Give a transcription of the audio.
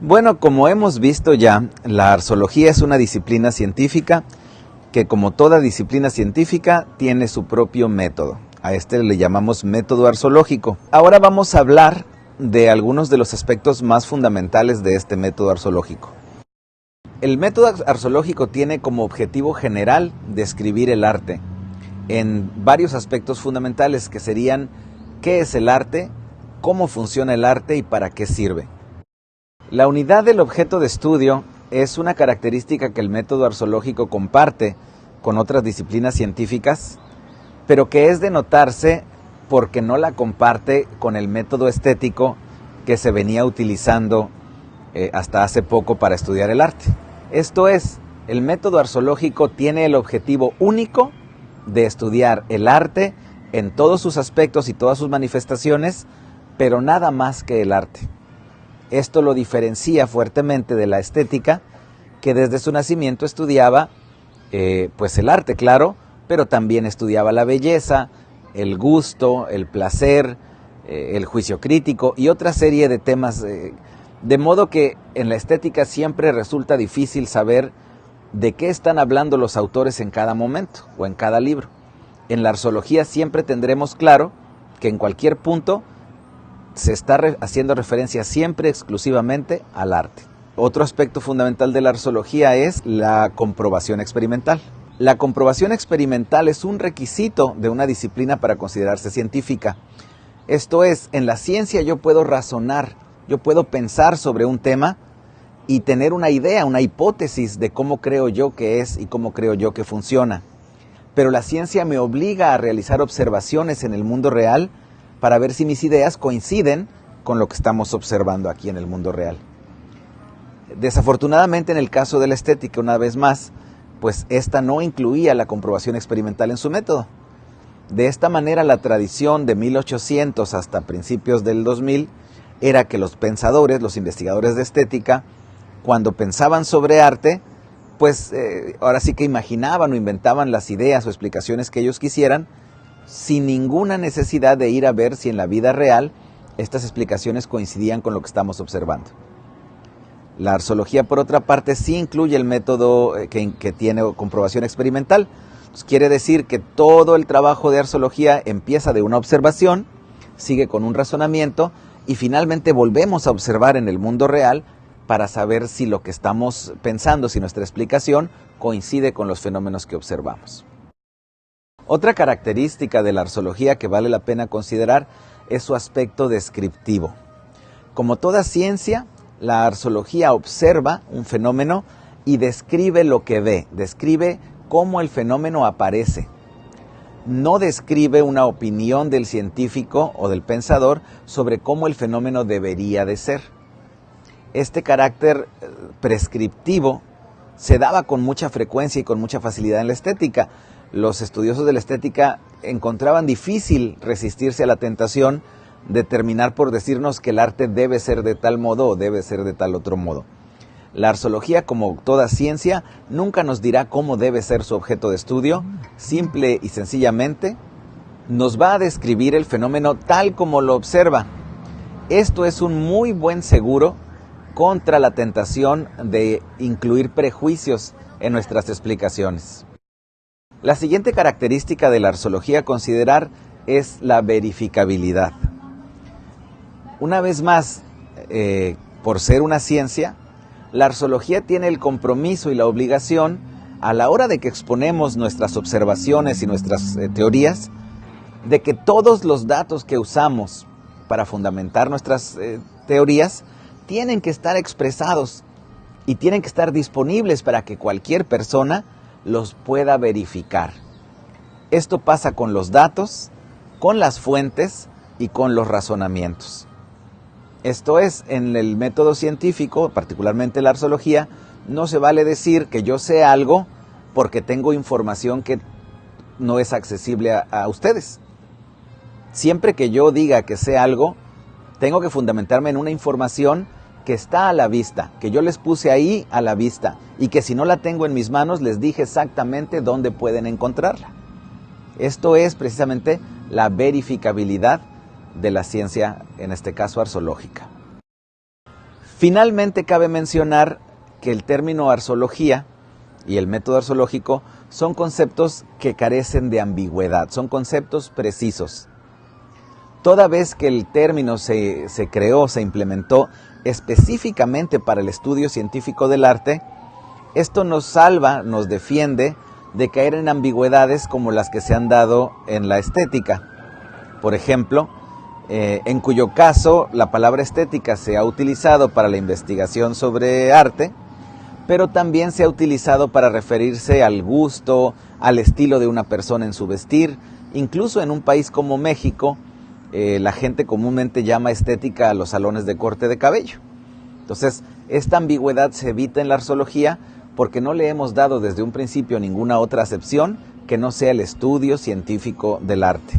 Bueno, como hemos visto ya, la arceología es una disciplina científica que, como toda disciplina científica, tiene su propio método. A este le llamamos método arceológico. Ahora vamos a hablar de algunos de los aspectos más fundamentales de este método arceológico. El método arceológico tiene como objetivo general describir el arte en varios aspectos fundamentales que serían: ¿qué es el arte?, ¿cómo funciona el arte y para qué sirve? La unidad del objeto de estudio es una característica que el método arceológico comparte con otras disciplinas científicas, pero que es de notarse porque no la comparte con el método estético que se venía utilizando hasta hace poco para estudiar el arte. Esto es, el método arceológico tiene el objetivo único de estudiar el arte en todos sus aspectos y todas sus manifestaciones, pero nada más que el arte. Esto lo diferencia fuertemente de la estética, que desde su nacimiento estudiaba pues el arte, claro, pero también estudiaba la belleza, el gusto, el placer, el juicio crítico y otra serie de temas, de modo que en la estética siempre resulta difícil saber de qué están hablando los autores en cada momento o en cada libro. En la arceología siempre tendremos claro que en cualquier punto se está haciendo referencia siempre exclusivamente al arte. Otro aspecto fundamental de la arceología es la comprobación experimental. La comprobación experimental es un requisito de una disciplina para considerarse científica. Esto es, en la ciencia yo puedo razonar, yo puedo pensar sobre un tema y tener una idea, una hipótesis de cómo creo yo que es y cómo creo yo que funciona. Pero la ciencia me obliga a realizar observaciones en el mundo real para ver si mis ideas coinciden con lo que estamos observando aquí en el mundo real. Desafortunadamente, en el caso de la estética, una vez más, pues esta no incluía la comprobación experimental en su método. De esta manera, la tradición de 1800 hasta principios del 2000 era que los pensadores, los investigadores de estética, cuando pensaban sobre arte, pues ahora sí que imaginaban o inventaban las ideas o explicaciones que ellos quisieran, sin ninguna necesidad de ir a ver si en la vida real estas explicaciones coincidían con lo que estamos observando. La arceología, por otra parte, sí incluye el método que tiene comprobación experimental. Pues quiere decir que todo el trabajo de arceología empieza de una observación, sigue con un razonamiento y finalmente volvemos a observar en el mundo real para saber si lo que estamos pensando, si nuestra explicación coincide con los fenómenos que observamos. Otra característica de la arceología que vale la pena considerar es su aspecto descriptivo. Como toda ciencia, la arceología observa un fenómeno y describe lo que ve, describe cómo el fenómeno aparece. No describe una opinión del científico o del pensador sobre cómo el fenómeno debería de ser. Este carácter prescriptivo se daba con mucha frecuencia y con mucha facilidad en la estética. Los estudiosos de la estética encontraban difícil resistirse a la tentación de terminar por decirnos que el arte debe ser de tal modo o debe ser de tal otro modo. La arceología, como toda ciencia, nunca nos dirá cómo debe ser su objeto de estudio. Simple y sencillamente nos va a describir el fenómeno tal como lo observa. Esto es un muy buen seguro contra la tentación de incluir prejuicios en nuestras explicaciones. La siguiente característica de la arceología a considerar es la verificabilidad. Una vez más, por ser una ciencia, la arceología tiene el compromiso y la obligación, a la hora de que exponemos nuestras observaciones y nuestras teorías, de que todos los datos que usamos para fundamentar nuestras teorías tienen que estar expresados y tienen que estar disponibles para que cualquier persona los pueda verificar. Esto pasa con los datos, con las fuentes y con los razonamientos. Esto es, en el método científico, particularmente la arceología, no se vale decir que yo sé algo porque tengo información que no es accesible a ustedes. Siempre que yo diga que sé algo, tengo que fundamentarme en una información que está a la vista, que yo les puse ahí a la vista y que si no la tengo en mis manos les dije exactamente dónde pueden encontrarla. Esto es precisamente la verificabilidad de la ciencia, en este caso arceológica. Finalmente, cabe mencionar que el término arzoología y el método arzoológico son conceptos que carecen de ambigüedad, son conceptos precisos. Toda vez que el término se creó, se implementó específicamente para el estudio científico del arte, esto nos salva, nos defiende de caer en ambigüedades como las que se han dado en la estética. Por ejemplo, en cuyo caso la palabra estética se ha utilizado para la investigación sobre arte, pero también se ha utilizado para referirse al gusto, al estilo de una persona en su vestir. Incluso en un país como México, la gente comúnmente llama estética a los salones de corte de cabello. Entonces, esta ambigüedad se evita en la arzoología porque no le hemos dado desde un principio ninguna otra acepción que no sea el estudio científico del arte.